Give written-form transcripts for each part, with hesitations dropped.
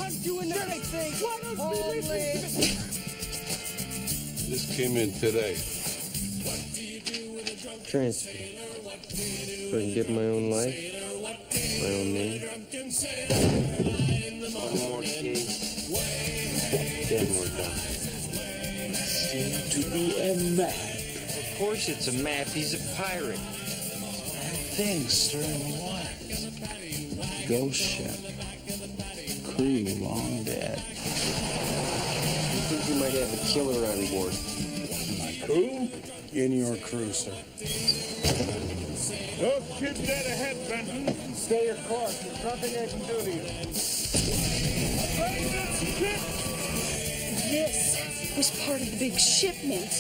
I'm doing the right thing. Only. This came in today. Transfer. So I can get my own life, my own name. One more case. Then we're done. Seem to be a map. Of course it's a map. He's a pirate. Things, sir, what? Ghost ship. Crew long dead. I think you might have a killer on board. My crew? In your crew, sir. Those ships dead ahead, Benton. Stay your course. There's nothing I can do to you. This was part of the big shipment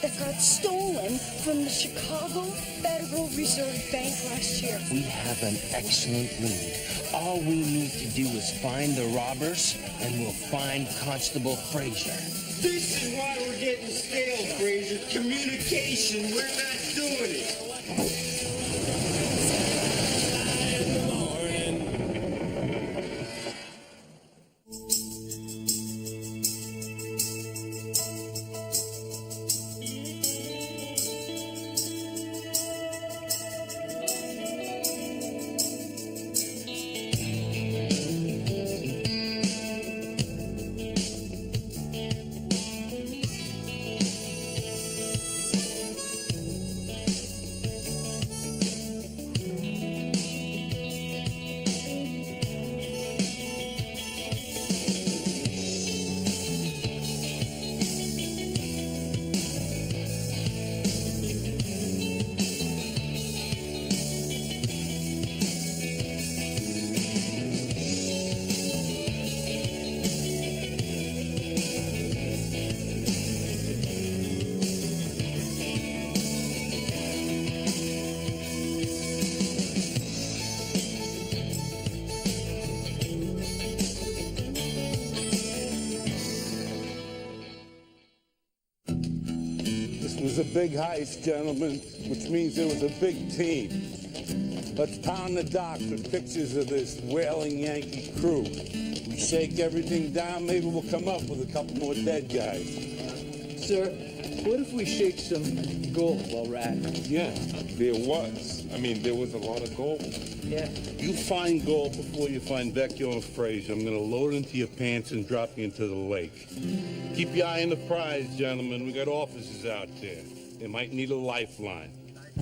that got stolen from the Chicago Federal Reserve Bank last year. We have an excellent lead. All we need to do is find the robbers, and we'll find Constable Frazier. This is why we're getting stale, Frazier. Communication, we're not doing it. It was a big heist, gentlemen, which means there was a big team. Let's pound the dock with pictures of this whaling Yankee crew. We shake everything down, maybe we'll come up with a couple more dead guys. Sir, what if we shake some gold while we're at it? Yeah, there was. I mean, there was a lot of gold. Yeah. You find gold before you find Vecchio and Frazier. I'm gonna load into your pants and drop you into the lake. Keep your eye on the prize, gentlemen. We got officers out there. They might need a lifeline. I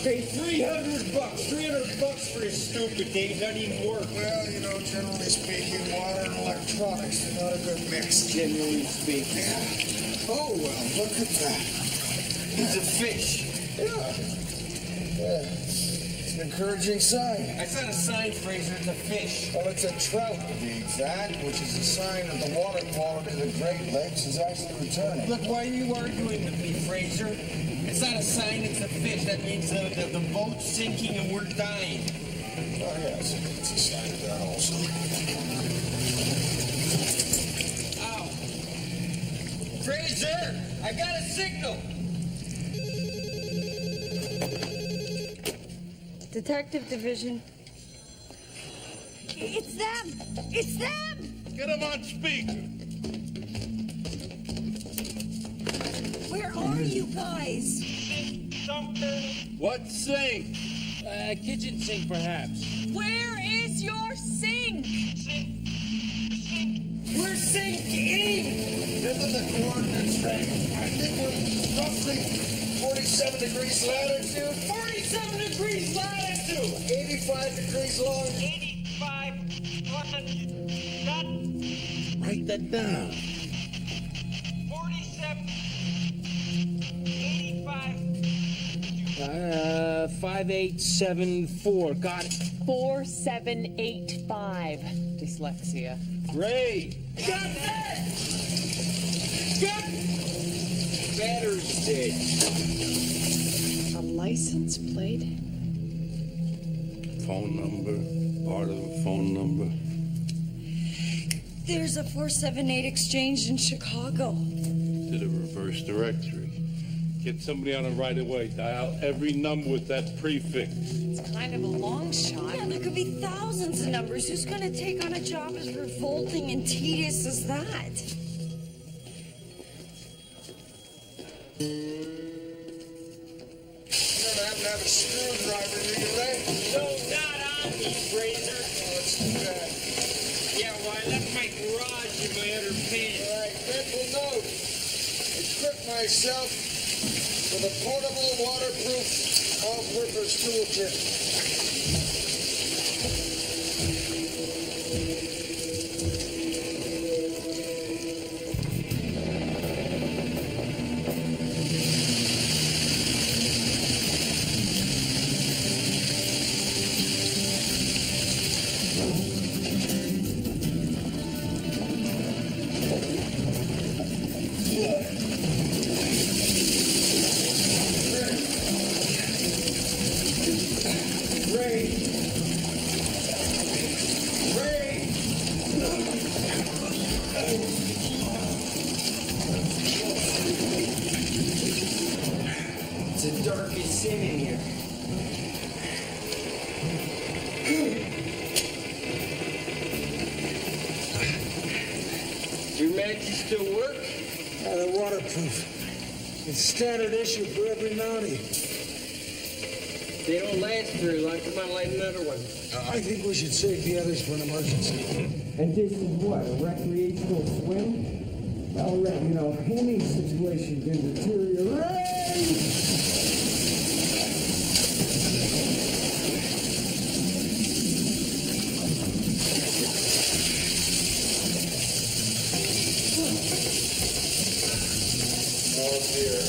paid $300 for this stupid thing. It doesn't even work. Well, you know, generally speaking, water and electronics are not a good mix. Generally speaking. Yeah. Oh, well, look at that. It's a fish. Yeah. It's an encouraging sign. That's not a sign, Fraser. It's a fish. Well, it's a trout, to be exact, which is a sign that the water quality of the Great Lakes is actually returning. Look, why are you arguing with me, Fraser? It's not a sign, it's a fish. That means the boat's sinking and we're dying. Oh, yes, it's a sign of that also. Ow. Fraser, I got a signal. Detective Division. It's them! It's them! Get them on speaker. Where are you guys? What sink? Kitchen sink, perhaps. Where is your sink? We're sinking! This is the coordinates range. I think we're roughly 47 degrees latitude. 47 degrees latitude! 85 degrees long. 85, 100, Write that down. 47, 85. 5874. Got it. 4785. Dyslexia. Great! Got that! Got battery's dead. A license plate? Phone number, part of the phone number. There's a 478 exchange in Chicago. To the reverse directory. Get somebody on it right away. Dial every number with that prefix. It's kind of a long shot. Yeah, there could be thousands of numbers. Who's going to take on a job as revolting and tedious as that? You don't happen to have a screwdriver, do you, Ray? No, not on me, Fraser. Oh, it's too bad. Yeah, well, I left my garage in my other pants. All right, mental note. Equip myself with a portable, waterproof, all-purpose toolkit. It's the darkest sin in here. Your matches still work? They're waterproof. It's standard issue for every Mountie. They don't last very long. Come on, light another one. I think we should save the others for an emergency. And this is what, a recreational swim? All right, you know, any situation can deteriorate. Oh dear.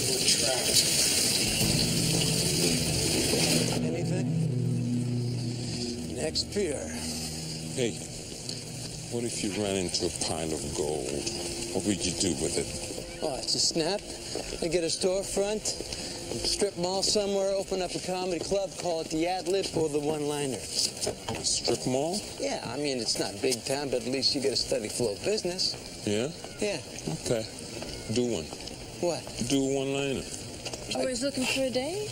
We're trapped. Anything? Next pier. Hey, what if you ran into a pile of gold? What would you do with it? Oh, it's a snap. I get a storefront, strip mall somewhere, open up a comedy club, call it the ad-lib or the one-liner. A strip mall? Yeah, I mean, it's not big time, but at least you get a steady flow of business. Yeah? Yeah. Okay. Do one. What? Do a one-liner. Always looking for a date?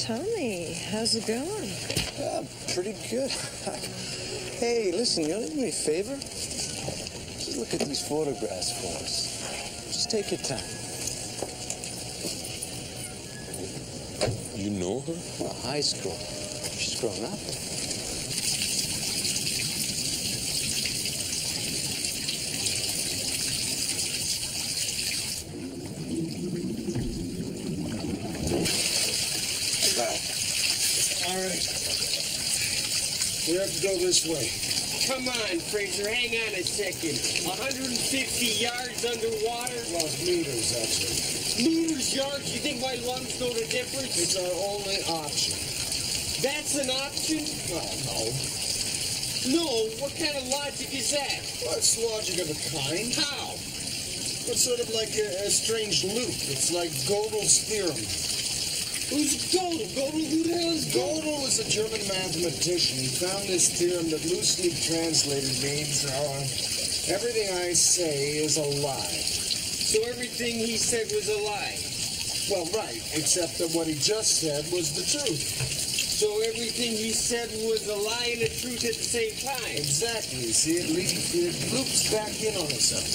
Tell me, how's it going? Pretty good. Hey, listen, you want to do me a favor? Just look at these photographs for us. Just take your time. You know her? Well, high school. She's grown up. All right. We have to go this way. Come on, Fraser, hang on a second. 150 yards underwater? Well, meters, actually. Meters, yards? You think my lungs know the difference? It's our only option. That's an option? Well, no. No, what kind of logic is that? Well, it's logic of a kind. How? It's sort of like a strange loop. It's like Gödel's theorem. Who's Gödel? Gödel, who the hell is Gödel? Gödel was a German mathematician. He found this theorem that loosely translated means everything I say is a lie. So everything he said was a lie? Well, right, except that what he just said was the truth. So everything he said was a lie and the truth at the same time? Exactly. See, it loops back in on itself.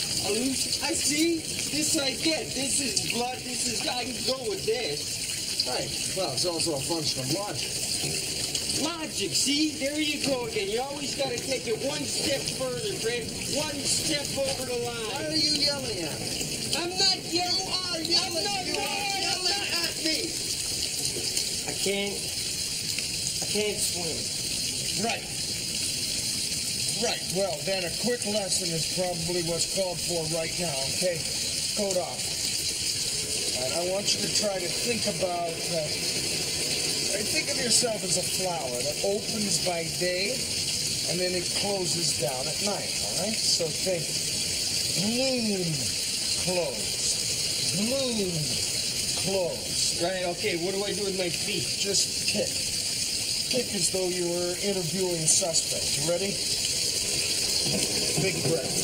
I see. This I get. This is blood. This is... I can go with this. Right. Well, it's also a function of logic. Logic, see? There you go again. You always got to take it one step further, Fred. One step over the line. Why are you yelling at me? I'm not yelling. You are yelling. You are yelling at me. I can't swim. Right. Right. Well, then a quick lesson is probably what's called for right now, okay? Coat off. And I want you to try to think about think of yourself as a flower that opens by day and then it closes down at night, all right? So think bloom, close, bloom, close. Right, okay, what do I do with my feet? Just kick. Kick as though you were interviewing a suspect. You ready? Big breath.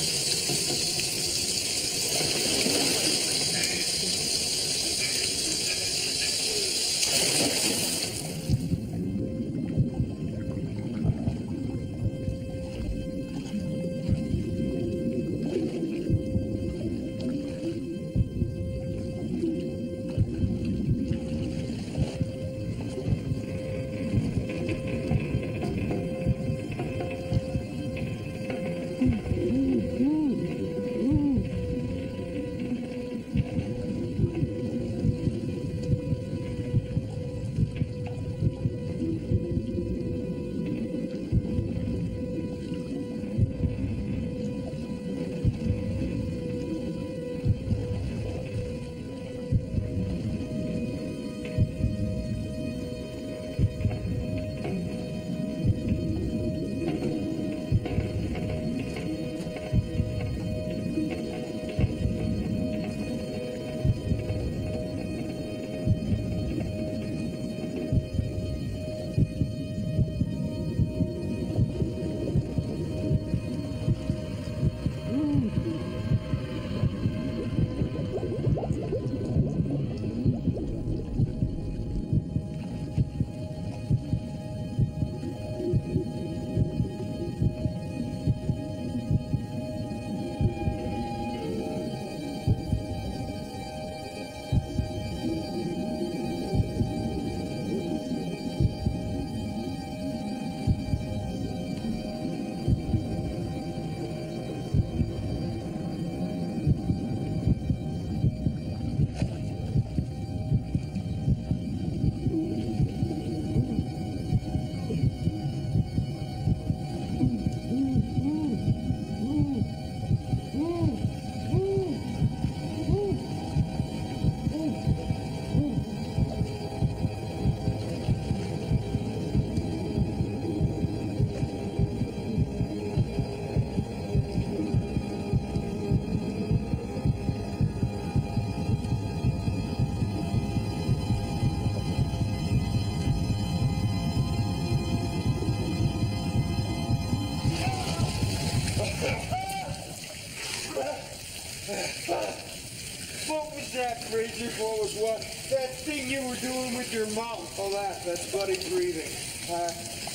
Fraser, what was what? That thing you were doing with your mouth. Oh, that's buddy breathing.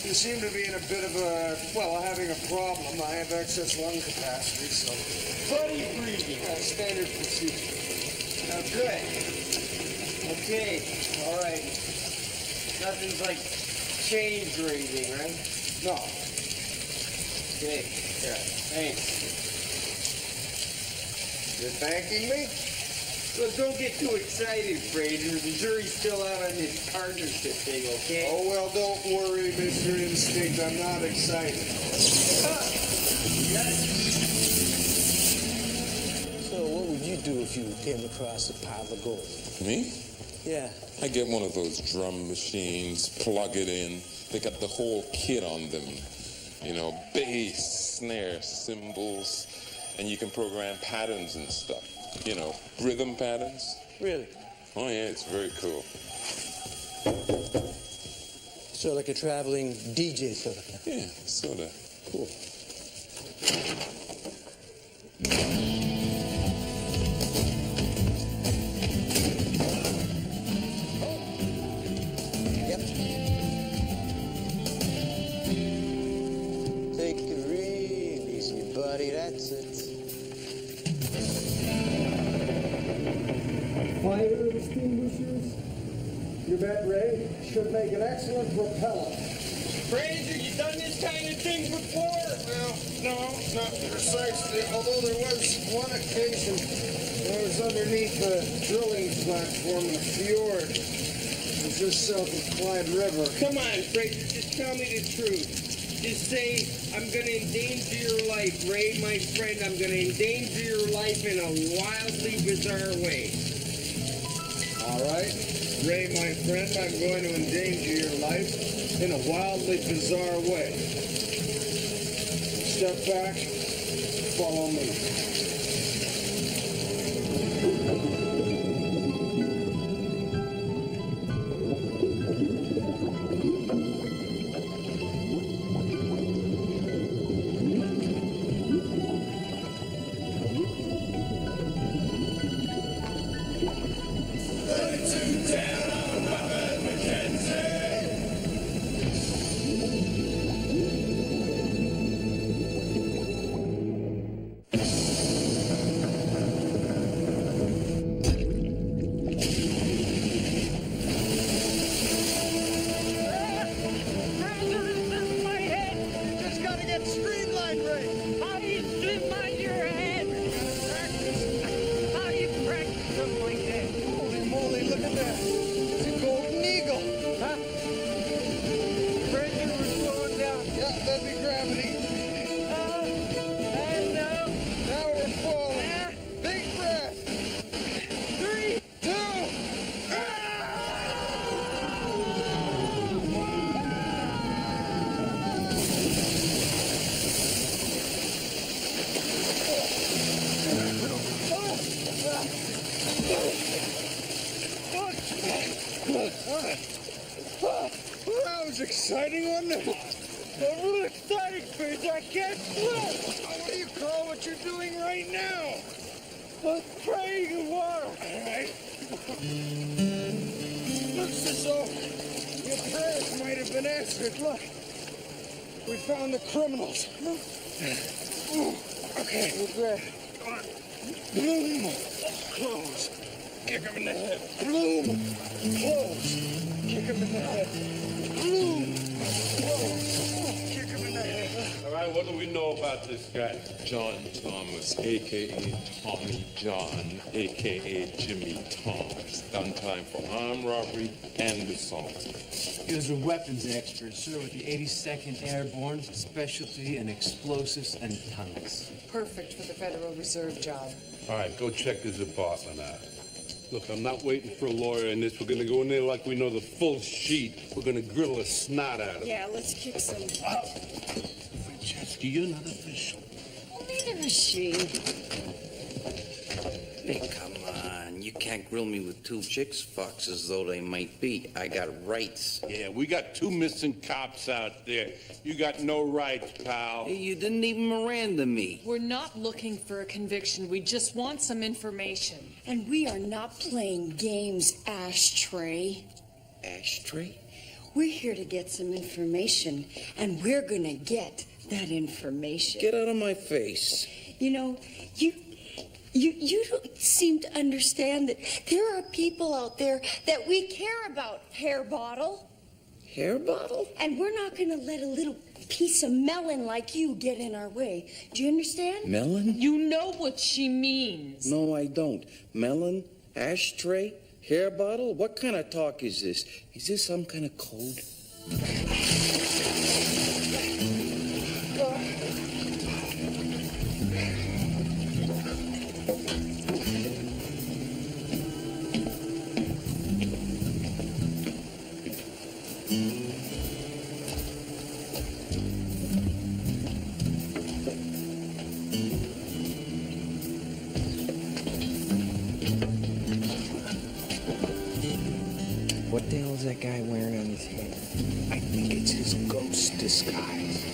You seem to be in a bit of a, well, having a problem. I have excess lung capacity, so. Buddy breathing. Standard procedure. Oh, good. Okay, all right. Nothing's like change or anything, right? No. Okay, yeah, thanks. You're thanking me? Well, don't get too excited, Fraser. The jury's still out on this partnership thing, okay? Oh, well, don't worry, Mr. Instinct. I'm not excited. So what would you do if you came across a pile of gold? Me? Yeah. I get one of those drum machines, plug it in. They got the whole kit on them. You know, bass, snare, cymbals, and you can program patterns and stuff. You know, rhythm patterns. Really? Oh yeah, it's very cool. So like a traveling DJ sort of thing? Yeah, sort of. Cool. Yep. Take it real easy, buddy. That's it. Fire extinguishers? You bet, Ray. Should make an excellent propellant. Fraser, you done this kind of thing before? Well, no, not precisely. Although there was one occasion I was underneath a drilling platform in a fjord. It was just south of Clyde River. Come on, Fraser, just tell me the truth. Just say, I'm going to endanger your life, Ray, my friend. I'm going to endanger your life in a wildly bizarre way. All right. Ray, my friend, I'm going to endanger your life in a wildly bizarre way. Step back, follow me. That was exciting, wasn't it? I'm really excited, Fraser. I can't sleep. What do you call what you're doing right now? Well, praying in water. All right. Looks as though your prayers might have been answered. Look, we found the criminals. Okay, we're good. Come on. Bloom. Close. Kick him in the head. Bloom. Close. Kick him in the head. Bloom. Close. Kick him in the head. All right, what do we know about this guy? John Thomas, a.k.a. Tommy John, a.k.a. Jimmy Thomas. Done time for armed robbery and assault. He was a weapons expert, sir, with the 82nd Airborne, specialty in explosives and tunnels. Perfect for the Federal Reserve job. All right, go check his apartment out. Look, I'm not waiting for a lawyer in this. We're going to go in there like we know the full sheet. We're going to grill a snot out of it. Yeah, let's kick some. Francesca, you're not official. Well, neither is she. Hey, come on. You can't grill me with two chicks, foxes though they might be. I got rights. Yeah, we got 2 missing cops out there. You got no rights, pal. Hey, you didn't even Miranda me. We're not looking for a conviction. We just want some information. And we are not playing games, Ashtray. Ashtray? We're here to get some information, and we're gonna get that information. Get out of my face. You know, you don't seem to understand that there are people out there that we care about, Hair Bottle. Hair Bottle? And we're not gonna let a little piece of melon like you get in our way. Do you understand? Melon? You know what she means. No, I don't. Melon? Ashtray? Hair bottle? What kind of talk is this? Is this some kind of code? What the hell is that guy wearing on his head? I think it's his ghost disguise.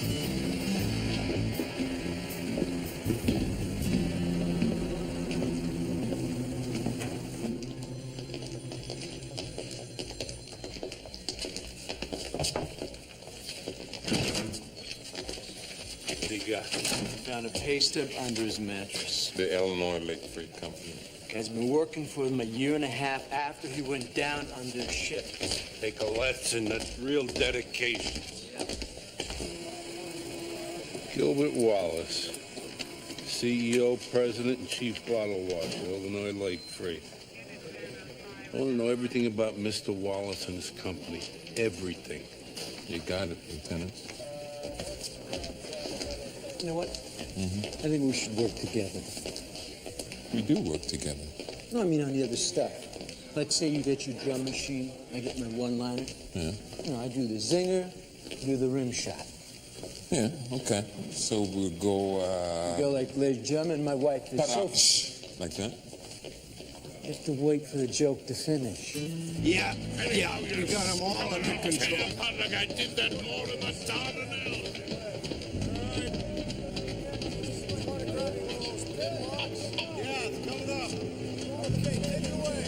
What do you got? Found a pay stub under his mattress. The Illinois Lake Freight Company. Guy's been working for them a year and a half after he went down under a ship. Take a lesson. That's real dedication. Gilbert Wallace, CEO, President, and Chief Bottle Washer, Illinois Lake Freight. I want to know everything about Mr. Wallace and his company. Everything. You got it, Lieutenant. You know what? I think we should work together. We do work together. No, I mean on the other stuff. Like say you get your drum machine, I get my one-liner. Yeah. You know, I do the zinger, you do the rim shot. Yeah, okay. So we'll go, You go like Les Jum and my wife. It's so... like that? You have to wait for the joke to finish. Yeah, you got them all under control. Like I did that more than the Dardanelles. Yeah, it's coming up. Okay, take it away.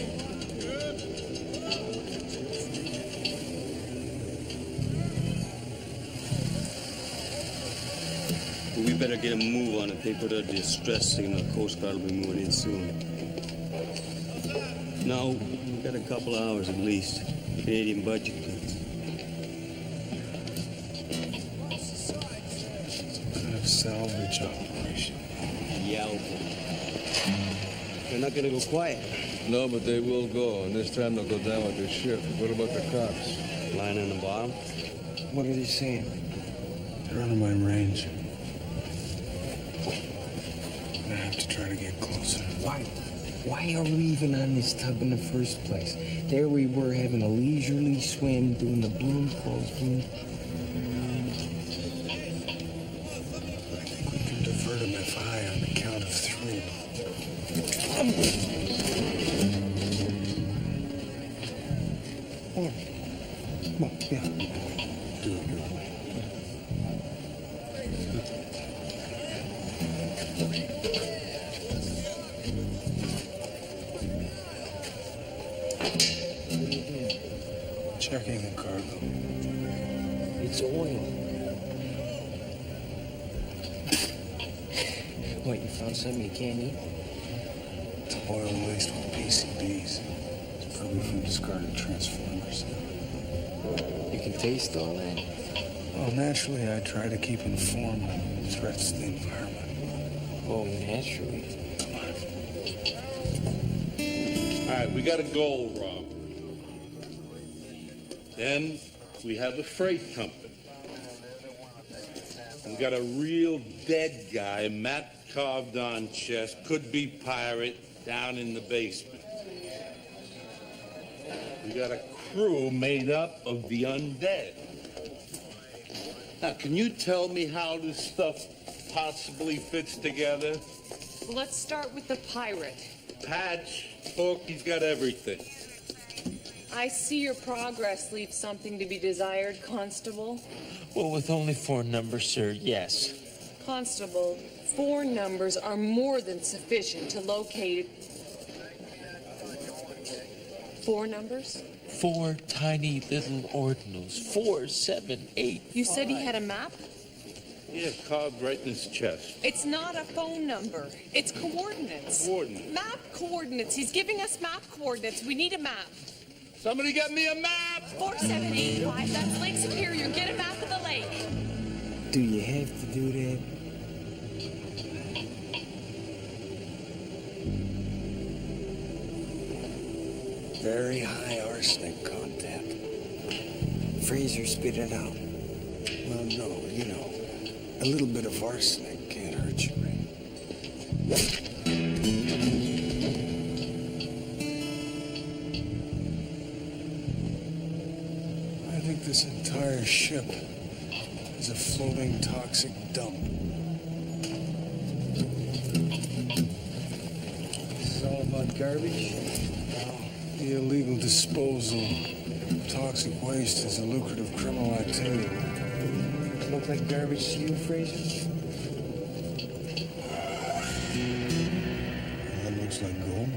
We better get a move on it. They put a distress signal. The Coast Guard will be moving in soon. No, we've got a couple hours at least. Canadian budget cuts. Kind of salvage operation. Yelp. They're not gonna go quiet. No, but they will go, and this time they'll go down with their ship. What about the cops? Lying on the bottom? What are they saying? They're out of my range. I'm gonna have to try to get closer. Why are we even on this tub in the first place? There we were having a leisurely swim, doing the bloom calls. I think we can divert them if I on the count of 3. Come on, yeah. Do it. Checking the cargo. It's oil. What, you found something you can't eat? It's oil laced with PCBs. It's probably from discarded transformers. You can taste all that. Well, naturally, I try to keep informed on threats to the environment. Oh, naturally. All right, we got a goal, Rob. Then we have a freight company. We got a real dead guy, Matt carved on chest, could be pirate, down in the basement. We got a crew made up of the undead. Now, can you tell me how this stuff possibly fits together? Let's start with the pirate. patch, hook, he's got everything. I see your progress leaves something to be desired, Constable. Well, with only 4 numbers, sir, yes. Constable, 4 numbers are more than sufficient to locate... 4 numbers? 4 tiny little ordinals. 4, 7, 8. You said he had a map? Yeah, carved right in his chest. It's not a phone number. It's coordinates. Coordinates. Map coordinates. He's giving us map coordinates. We need a map. Somebody get me a map! 4785. That's Lake Superior. Get a map of the lake. Do you have to do that? Very high arsenic content. Fraser spit it out. Well, no, you know, a little bit of arsenic can't hurt you, Ray. I think this entire ship is a floating toxic dump. This is all about garbage? The illegal disposal of toxic waste is a lucrative criminal activity. Look like garbage to you, Fraser? That looks like gold.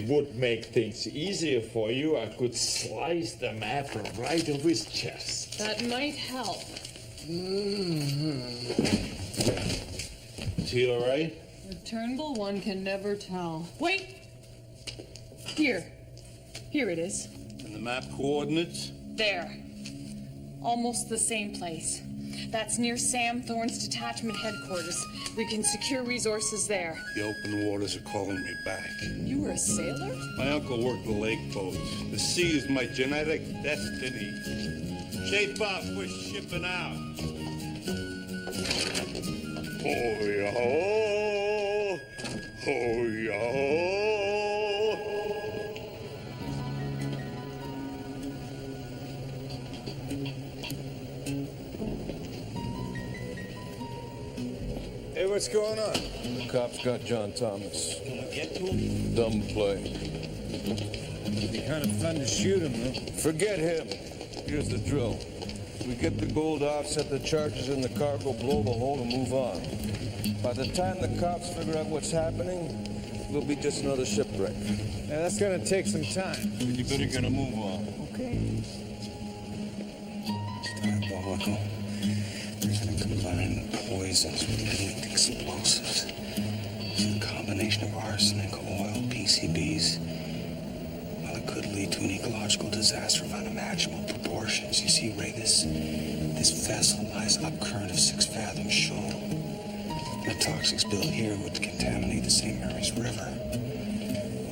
Would make things easier for you. I could slice the map right off his chest. That might help. Is he all right? With Turnbull, one can never tell. Wait! Here. Here it is. And the map coordinates? There. Almost the same place. That's near Sam Thorne's detachment headquarters. We can secure resources there. The open waters are calling me back. You were a sailor? My uncle worked the lake boats. The sea is my genetic destiny. Shape up, we're shipping out. Ho-yo! Ho-yo! Hey, what's going on? The cops got John Thomas. Can we get to him? Dumb play. It'd be kind of fun to shoot him, though. Forget him. Here's the drill. We get the gold off, set the charges in the cargo, blow the hole, and move on. By the time the cops figure out what's happening, we'll be just another shipwreck. Yeah, that's gonna take some time. You better get a move on. Okay. It's diabolical. They're gonna combine poisons with leaked explosives. It's a combination of arsenic, oil, PCBs. Well, it could lead to an ecological disaster of unimaginable proportions. You see, Ray, this vessel lies upcurrent of 6 Fathom Shoal. The toxic spill here would contaminate the St. Mary's River,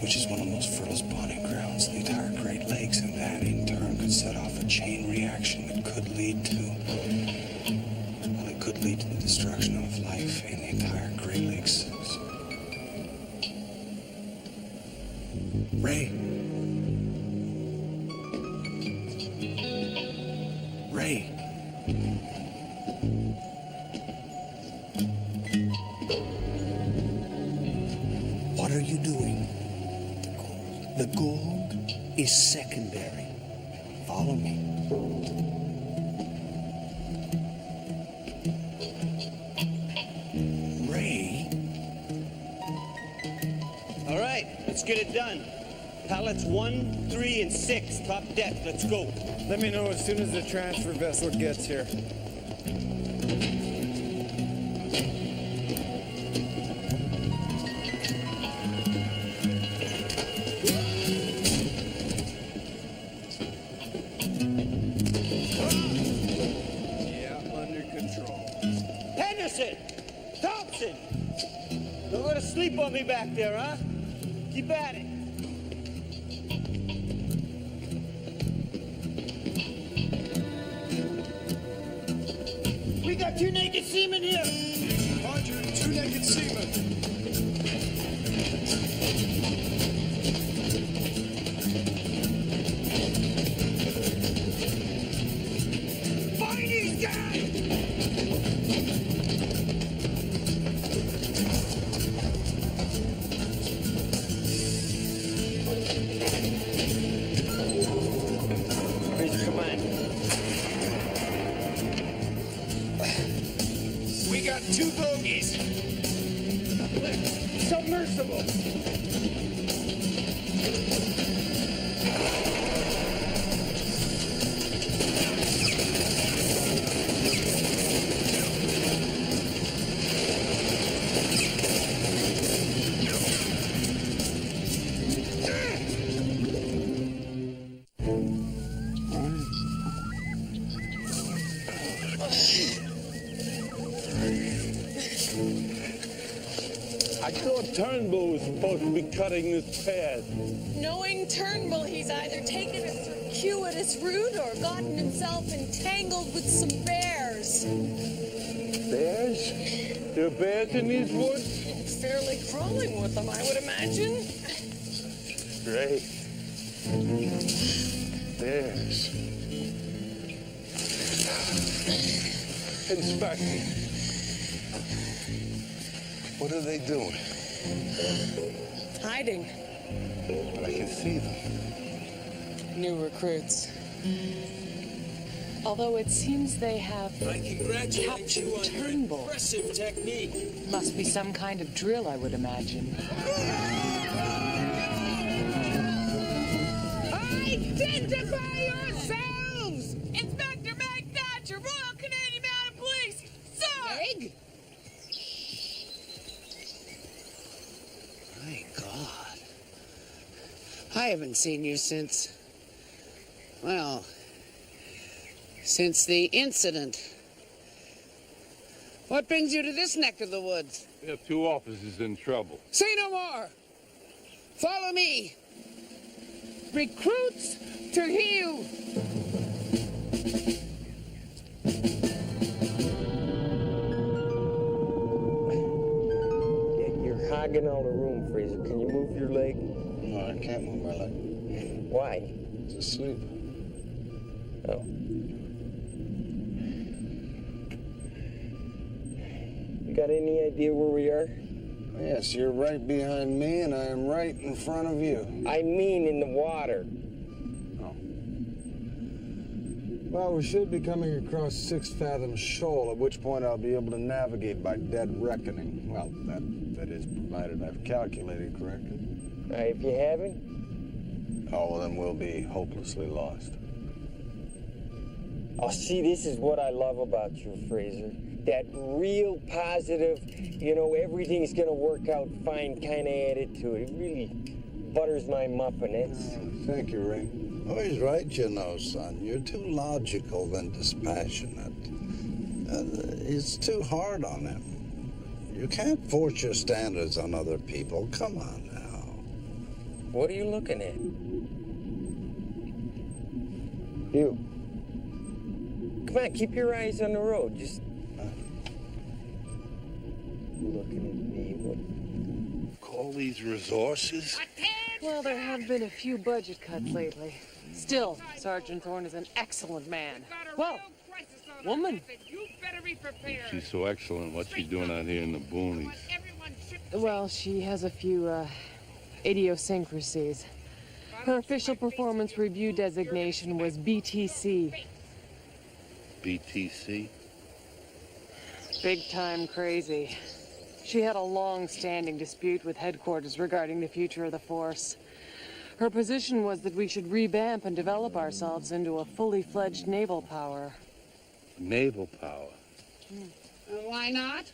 which is one of the most fertile spawning grounds in the entire Great Lakes, and that in turn could set off a chain reaction that could lead to, well, it could lead to the destruction of life in the entire Great Lakes. Ray. Ray. What are you doing? The gold is secondary. Follow me. Ray? All right, let's get it done. Pallets 1, 3, and 6, top deck. Let's go. Let me know as soon as the transfer vessel gets here. Henderson! Thompson! Don't let us sleep on me back there, huh? Keep at it. We got 2 naked seamen here! Roger, 2 naked seamen. Find these guys! 2 bogeys. Submersible. I thought Turnbull was supposed to be cutting this path. Knowing Turnbull, he's either taken a circuitous route or gotten himself entangled with some bears. Bears? There are bears in these woods? Fairly crawling with them, I would imagine. Great. Bears. Inspector. What are they doing? Hiding. But I can see them. New recruits. Although it seems they have I congratulate you on your Turnbull. impressive technique. Must be some kind of drill, I would imagine. Identify yourselves! Inspector Meg Thatcher, Royal Canadian Mounted Police, sir! Meg? My God. I haven't seen you since... well, since the incident. What brings you to this neck of the woods? We have 2 officers in trouble. Say no more! Follow me! Recruits to heel! You're hogging all the room, Fraser. Can you move your leg? No, I can't move my leg. Why? It's asleep. Oh. You got any idea where we are? Yes, you're right behind me, and I am right in front of you. I mean in the water. Oh. Well, we should be coming across 6 Fathom Shoal, at which point I'll be able to navigate by dead reckoning. Well, that is provided I've calculated correctly. If you haven't? Oh, well, then we'll be hopelessly lost. Oh, see, this is what I love about you, Fraser. That real positive, everything's gonna work out fine kind of attitude. It really butters my muffin. Thank you, Ray. Oh, he's right, son. You're too logical than dispassionate. It's too hard on him. You can't force your standards on other people. Come on now. What are you looking at? You. Come on, keep your eyes on the road. Just looking at me. Call these resources? Well, there have been a few budget cuts lately. Still, Sergeant Thorne is an excellent man. Well, woman. She's so excellent. What's she doing out here in the boonies? Well, she has a few idiosyncrasies. Her official performance review designation was BTC. BTC? Big time crazy. She had a long-standing dispute with headquarters regarding the future of the force. Her position was that we should revamp and develop ourselves into a fully fledged naval power. Naval power? Why not?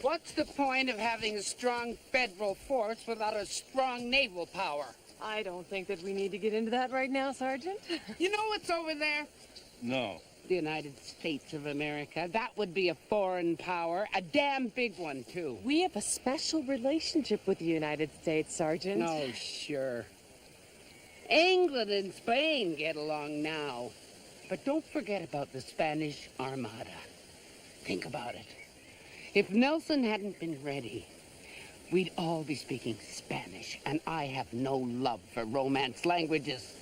What's the point of having a strong federal force without a strong naval power? I don't think that we need to get into that right now, Sergeant. You know what's over there? No. The United States of America. That would be a foreign power. A damn big one, too. We have a special relationship with the United States, Sergeant. Oh, sure. England and Spain get along now. But don't forget about the Spanish Armada. Think about it. If Nelson hadn't been ready, we'd all be speaking Spanish, and I have no love for Romance languages.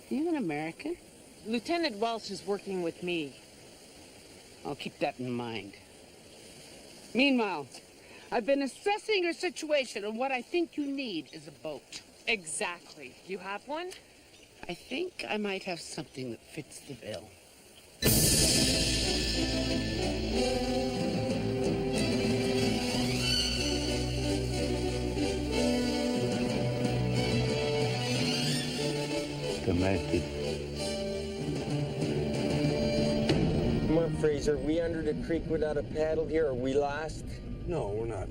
You an American? Lieutenant Welsh is working with me. I'll keep that in mind. Meanwhile, I've been assessing your situation, and what I think you need is a boat. Exactly. You have one? I think I might have something that fits the bill. Mountie. Come on, Fraser. Are we under the creek without a paddle here? Are we lost? No, we're not.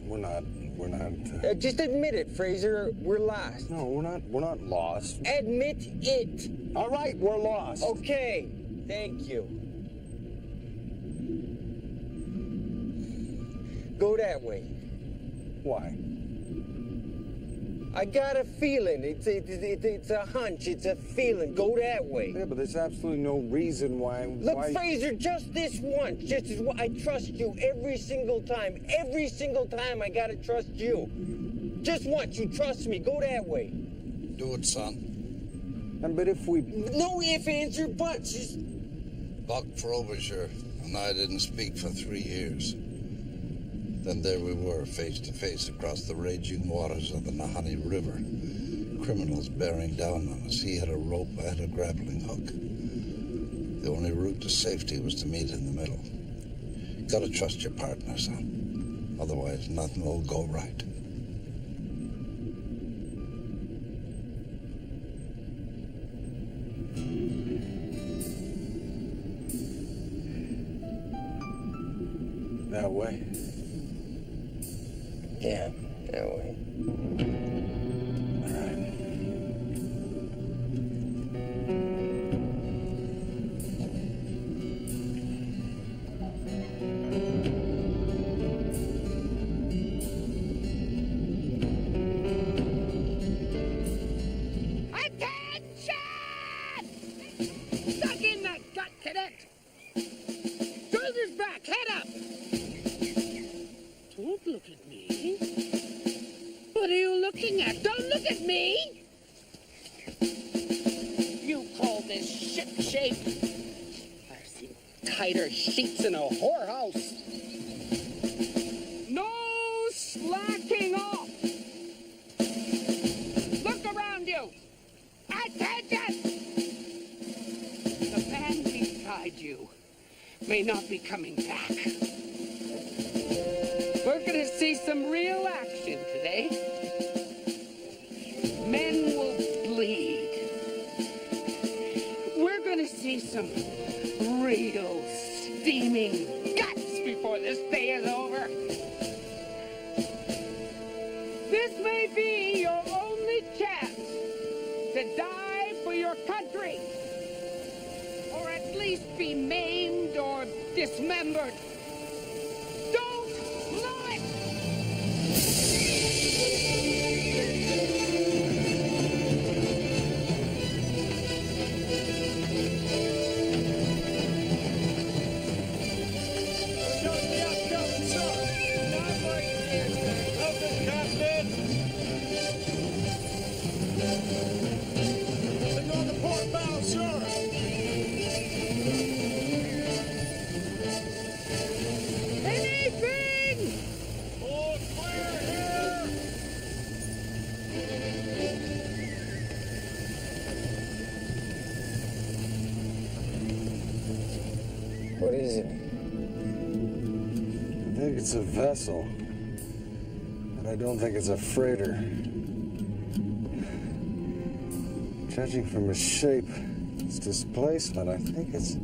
Just admit it, Fraser. We're lost. No, we're not lost. Admit it. All right, we're lost. Okay. Thank you. Go that way. Why? I got a feeling. It's a hunch. It's a feeling. Go that way. Yeah, but there's absolutely no reason why. Look, Fraser, just this once. I trust you every single time. Every single time I gotta trust you. Just once, you trust me. Go that way. Do it, son. But if we... No ifs, ands, or buts. Just... Buck Frobisher and I didn't speak for 3 years. Then there we were, face to face across the raging waters of the Nahanni River. Criminals bearing down on us. He had a rope, I had a grappling hook. The only route to safety was to meet in the middle. Gotta trust your partner, son. Otherwise, nothing will go right. That way? Yeah, that way. All right. Attention! Stuck in that gut, cadet. Shoulders back, head up. Don't look at me. What are you looking at? Don't look at me! You call this ship shape? I've seen tighter sheets in a whorehouse. No slacking off! Look around you! Attention! The man beside you may not be coming back. We're gonna see some real action today. Men will bleed. We're gonna see some real steaming guts before this day is over. This may be your only chance to die for your country, or at least be maimed or dismembered. Don't blow it! What is it? I think it's a vessel. But I don't think it's a freighter. Judging from its shape, its displacement, I think it's...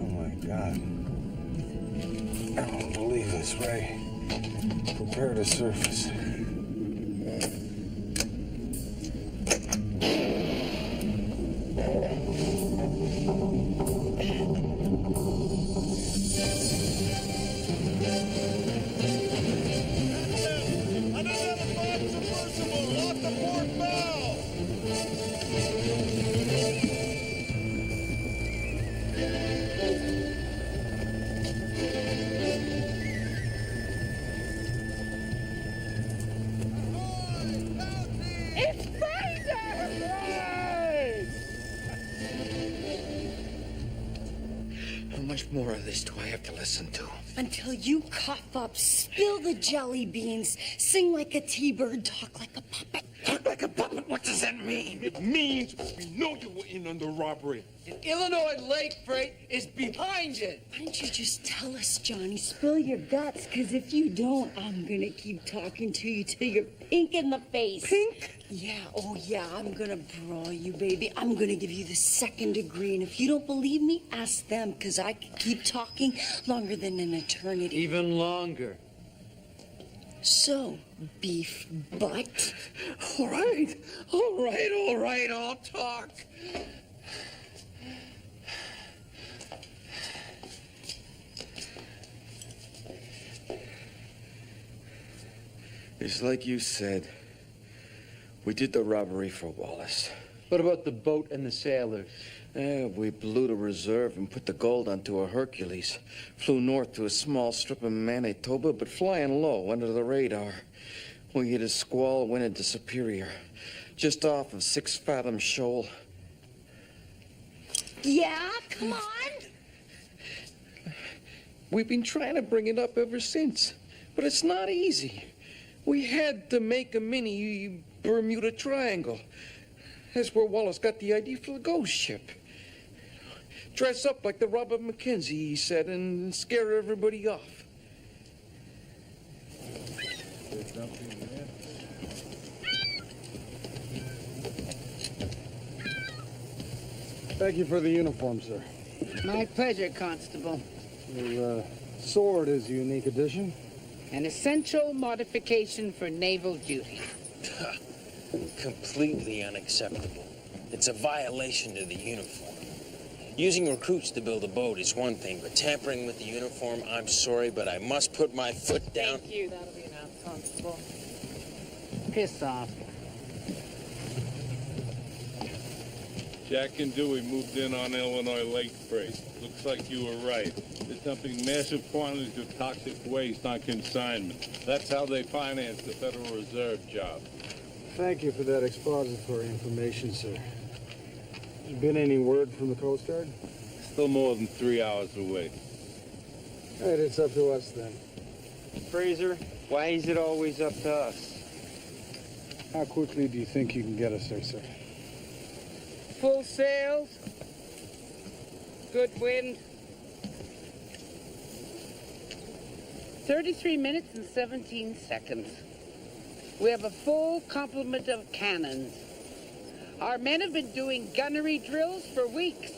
Oh my God. I don't believe this, Ray. Prepare to surface. How much more of this do I have to listen to? Until you cough up, spill the jelly beans, sing like a T-bird, talk like a puppet. like a puppet. What does that mean? It means we know you were in on the robbery. And Illinois Lake Freight is behind it. Why don't you just tell us, Johnny? Spill your guts, because if you don't, I'm gonna keep talking to you till you're pink in the face. Pink? Yeah, oh yeah, I'm gonna brawl you, baby. I'm gonna give you the 2nd degree, and if you don't believe me, ask them, because I could keep talking longer than an eternity. Even longer. So, beef butt. All right, I'll talk. It's like you said. We did the robbery for Wallace. What about the boat and the sailors? We blew the reserve and put the gold onto a Hercules. Flew north to a small strip of Manitoba, but flying low under the radar. We hit a squall, went into Superior, just off of 6 Fathom Shoal. Yeah, come on. We've been trying to bring it up ever since, but it's not easy. We had to make a mini Bermuda Triangle. That's where Wallace got the idea for the ghost ship. Dress up like the Robert McKenzie, he said, and scare everybody off. Thank you for the uniform, sir. My pleasure, Constable. Your sword is a unique addition. An essential modification for naval duty. Completely unacceptable. It's a violation of the uniform. Using recruits to build a boat is one thing, but tampering with the uniform, I'm sorry, but I must put my foot down. Thank you. That'll be enough, Constable. Piss off. Jack and Dewey moved in on Illinois Lake Freight. Looks like you were right. They're dumping massive quantities of toxic waste on consignment. That's how they finance the Federal Reserve job. Thank you for that expository information, sir. Has there been any word from the Coast Guard? Still more than 3 hours away. All right, it's up to us then. Fraser, why is it always up to us? How quickly do you think you can get us there, sir? Full sails. Good wind. 33 minutes and 17 seconds. We have a full complement of cannons. Our men have been doing gunnery drills for weeks.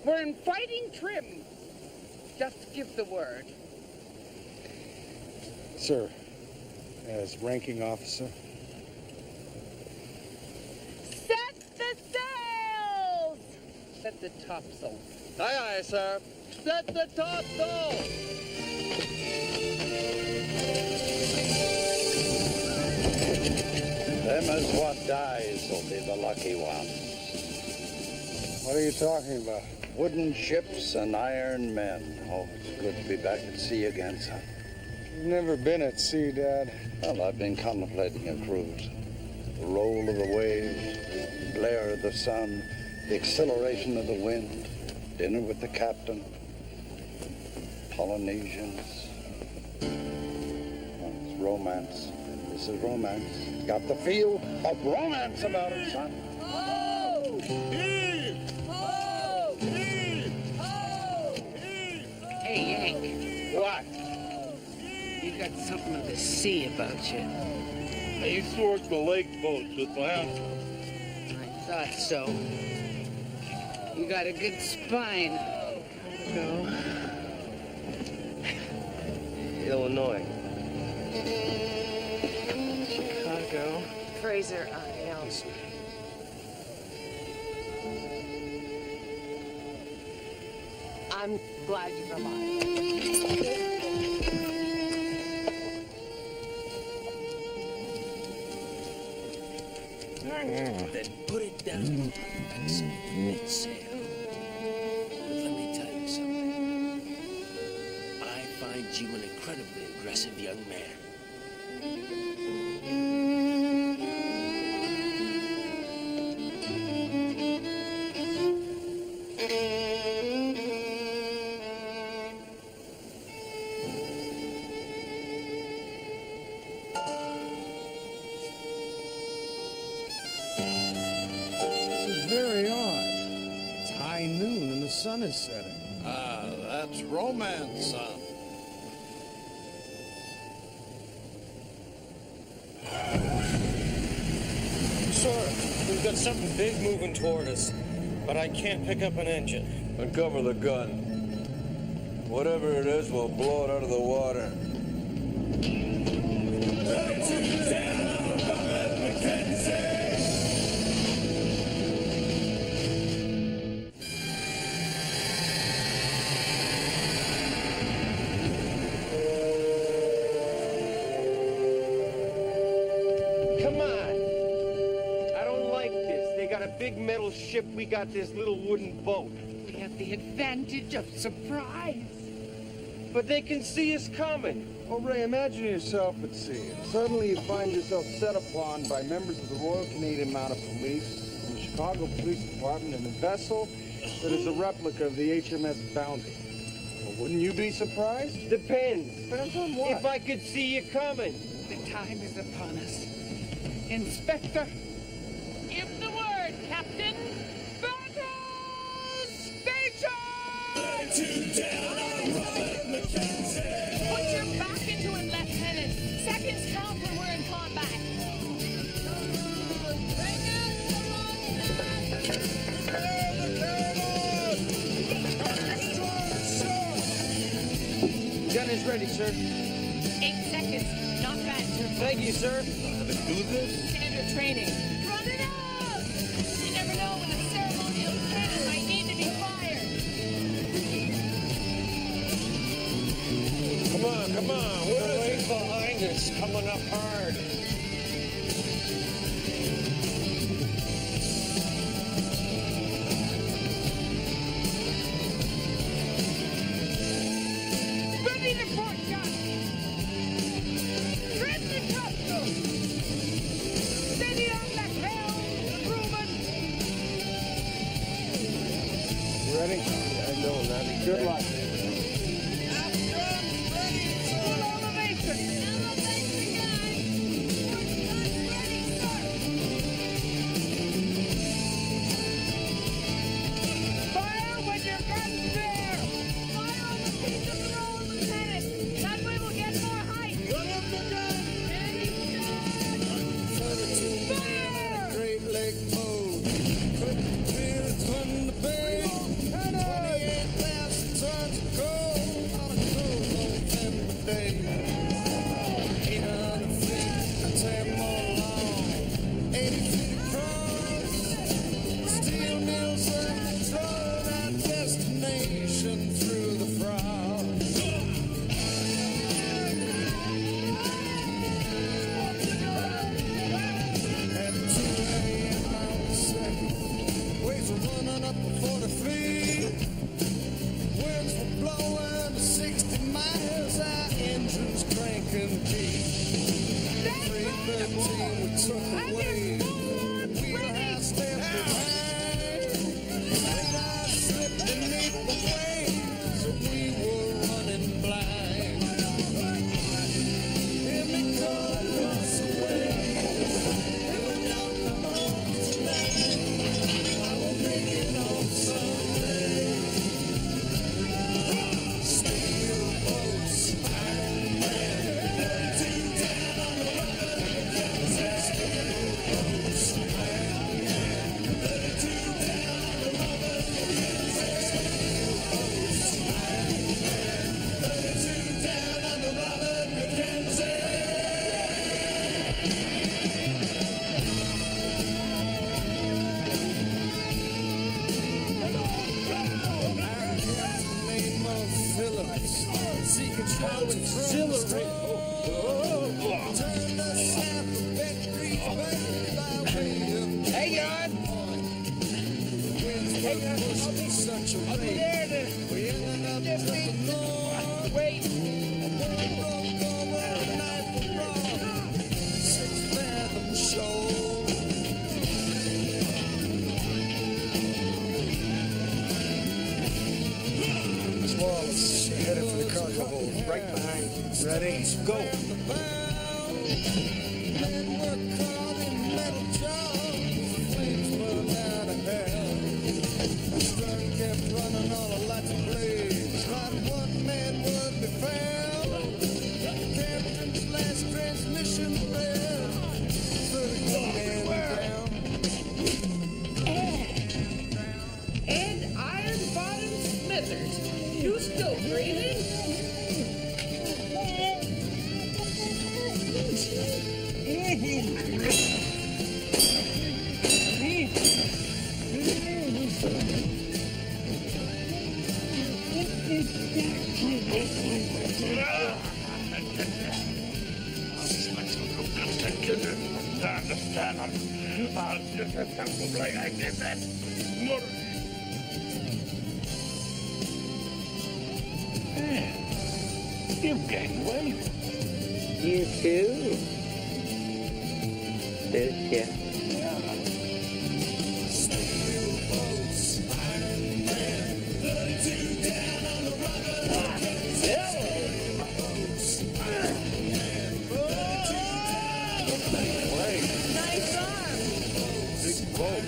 We're in fighting trim. Just give the word. Sir, as ranking officer, Set the sails! Set the topsail. Aye, aye, sir. Set the topsail! Them is what dies will be the lucky ones. what are you talking about? Wooden ships and iron men. Oh, it's good to be back at sea again, son. You've never been at sea, Dad. Well, I've been contemplating a cruise. The roll of the waves, the glare of the sun, the exhilaration of the wind, dinner with the captain, Polynesians. Oh, it's romance. This is romance. It's got the feel of romance about it, son. Ho! Heave! Ho! Heave! Ho! Heave! Hey, Yank. What? You got something of the sea about you. I used to work the lake boats with my uncle. I thought so. You got a good spine. Go. Illinois. Chicago. Fraser, Ellis. I'm glad you're alive. Then put it down and submit sail. Let me tell you something. I find you an incredibly aggressive young man. sun is setting. Ah, that's romance, son. Sir, we've got something big moving toward us, but I can't pick up an engine. Uncover the gun. Whatever it is, we'll blow it out of the water. Come on. I don't like this. They got a big metal ship. We got this little wooden boat. We have the advantage of surprise. But they can see us coming. Oh, Ray, imagine yourself at sea. Suddenly you find yourself set upon by members of the Royal Canadian Mounted Police from the Chicago Police Department in a vessel that is a replica of the HMS Bounty. Well, wouldn't you be surprised? Depends. Depends on what? If I could see you coming. The time is upon us. Inspector, Give the word, Captain. Battle station! Put your back into it, Lieutenant. Seconds count when we're in combat. Gun is ready, sir. 8 seconds. Not bad, sir. Thank you, sir. Let's do this. Standard training. Run it out! You never know when a ceremonial cannon might need to be fired. Come on. We're right behind us, coming up hard. Ready to port gun. Ready to go. Steady on that helm, crewman. You ready? I know, Nutty. Good luck. Full elevation. Fire when your gun's there. Fire on the piece of the road, Lieutenant. That way we'll get more height. Run up the gun. Fire! Great Lake Mode. Quick fields on the bay. 28,000 tons of coal on a cold November day. 800 feet, a 10 more long. 80 feet across. Steel mills that control our destination through the frost. At 2 a.m. on the second, waves were running up to 40 feet. Winds were blowing to 60 miles, our engines cranking deep. 313 we took away, wheelhouse stepped behind. Radar slipped beneath the waves, and we were running blind. Hear me call across the waves, and we don't come home tonight. I will make it home someday. Steel boats, Iron Man, 32 down on the rubber. Steel boats, Iron Man, 32 down on the rubber. Steel boats, Iron Man, 32 down on the rubber. Mackenzie. Name of Phillips. Seeking power and exhilarating. Turn the south of Bed Creek back by way of Hang on. winds were pushing such a I'll be rate. there to We ended up to the north. wait. Broke over a night for wrong. 6 fathom shoal. Miss Wallace, headed for the cargo hold. Right behind you. Ready? Go. Men were caught in metal jars. Flames burned out of hell. The stern kept running all I'll just assemble like I did that. You've gained weight. You too? Yeah. Nice arm. Big boat.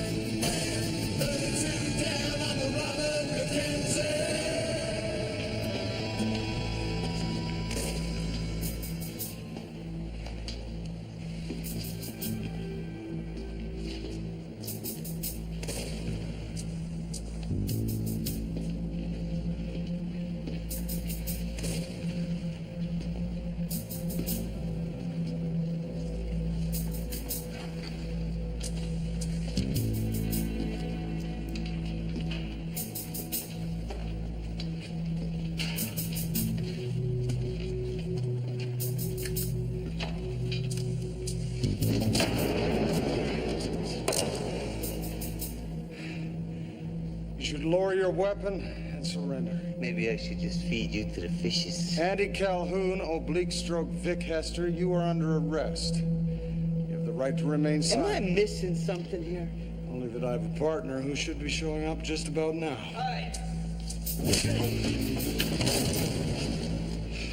You should lower your weapon and surrender. Maybe I should just feed you to the fishes. Andy Calhoun, oblique stroke Vic Hester, you are under arrest. You have the right to remain silent. Am I missing something here? Only that I have a partner who should be showing up just about now. Hi.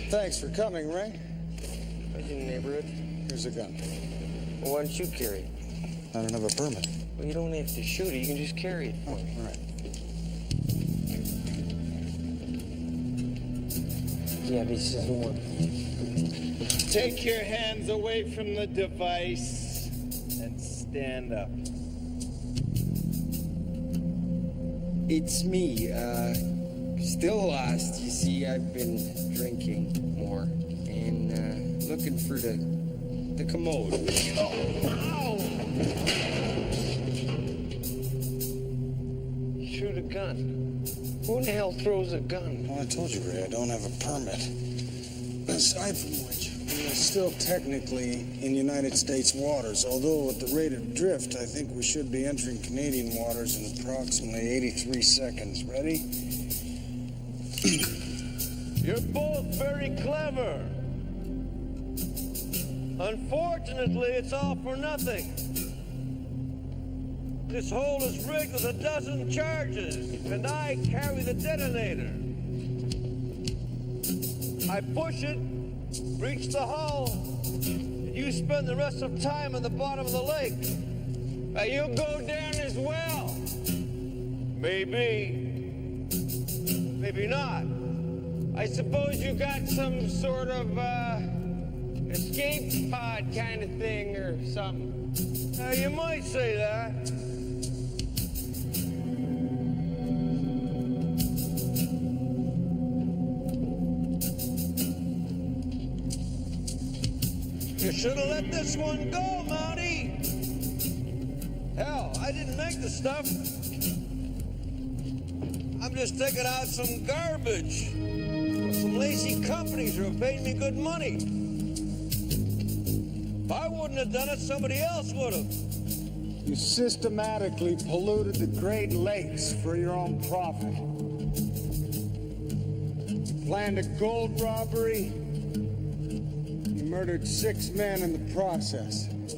Thanks for coming, Ray. Right in the neighborhood. Here's a gun. Well, why don't you carry it? I don't have a permit. Well, you don't have to shoot it. You can just carry it for me. All right. Yeah, this isn't work. Take your hands away from the device and stand up. It's me, still lost. You see, I've been drinking more and looking for the commode. Ow! Shoot a gun. Who in the hell throws a gun? Well, I told you, Ray, I don't have a permit. Aside from which, we are still technically in United States waters, although at the rate of drift, I think we should be entering Canadian waters in approximately 83 seconds. Ready? You're both very clever. Unfortunately, it's all for nothing. This hole is rigged with a dozen charges, and I carry the detonator. I push it, reach the hull, and you spend the rest of time at the bottom of the lake. You'll go down as well. Maybe. Maybe not. I suppose you got some sort of escape pod kind of thing or something. You might say that. You should have let this one go, Mountie. Hell, I didn't make the stuff. I'm just taking out some garbage from some lazy companies who are paying me good money. If I wouldn't have done it, somebody else would have. You systematically polluted the Great Lakes for your own profit. Planned a gold robbery. You murdered 6 men in the process. And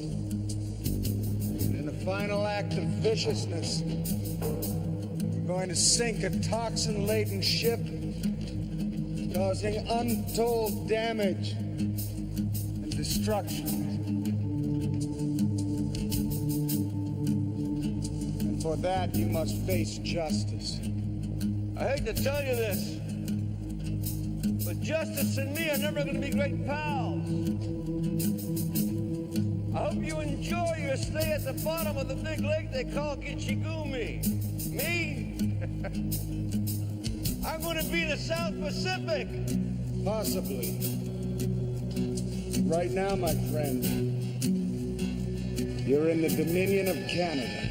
in a final act of viciousness, you're going to sink a toxin-laden ship, causing untold damage and destruction. For that, you must face justice. I hate to tell you this, but Justice and me are never going to be great pals. I hope you enjoy your stay at the bottom of the big lake they call Gitchigumi. Me? I'm going to be in the South Pacific. Possibly. Right now, my friend, you're in the Dominion of Canada.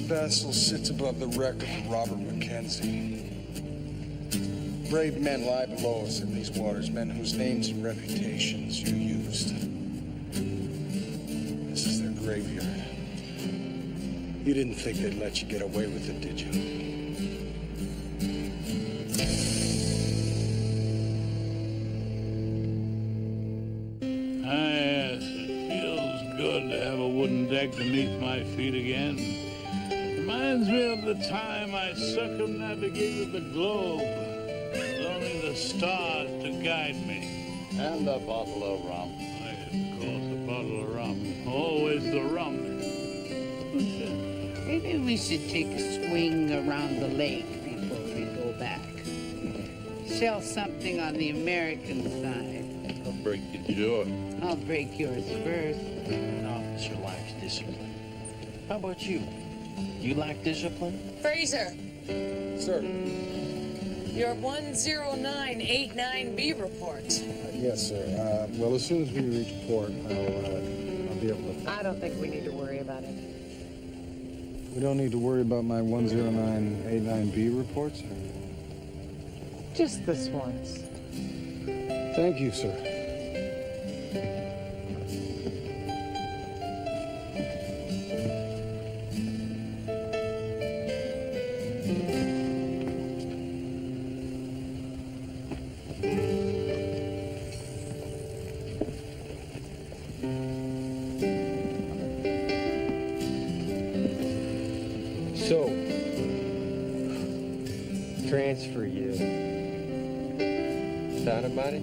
vessel sits above the wreck of Robert Mackenzie. Brave men lie below us in these waters, men whose names and reputations you used. This is their graveyard. You didn't think they'd let you get away with it, did you? Yes, it feels good to have a wooden deck beneath my feet again. Reminds me of the time I circumnavigated the globe, with only the stars to guide me. And a bottle of rum. Of course, a bottle of rum. Always the rum. Maybe we should take a swing around the lake before we go back. Sell something on the American side. I'll break your jaw. I'll break yours first. An officer lacks discipline. How about you? You lack discipline? Fraser, Sir. your 10989B report. Yes, sir. Well, as soon as we reach port, I'll be able to... I don't think we need to worry about it. We don't need to worry about my 10989B reports? Just this once. Thank you, sir. So, transfer you. Thought about it?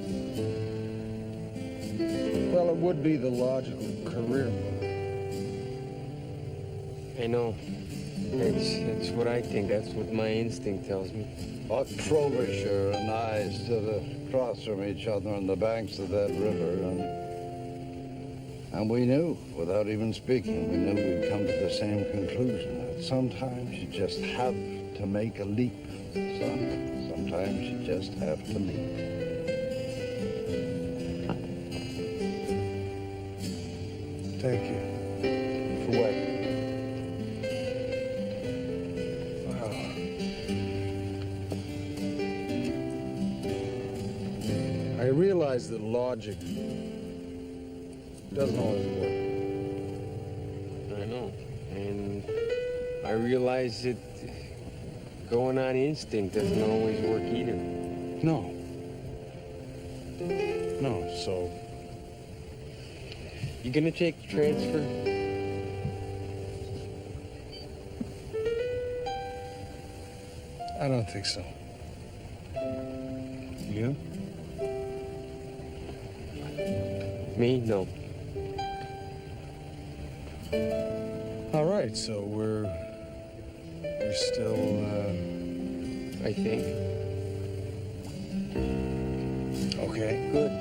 Well, it would be the logical career move. I know. That's what I think. That's what my instinct tells me. What Frobisher and I stood across from each other on the banks of that river, and we knew, without even speaking, we knew we'd come to the same conclusion. That sometimes you just have to make a leap, son. Sometimes you just have to leap. Thank you. For what? I realize that logic doesn't always work. I know. And I realize that going on instinct doesn't always work either. No. No, so... You gonna take the transfer? I don't think so. You? Me? No. All right, so we're still, I think. Okay. Good.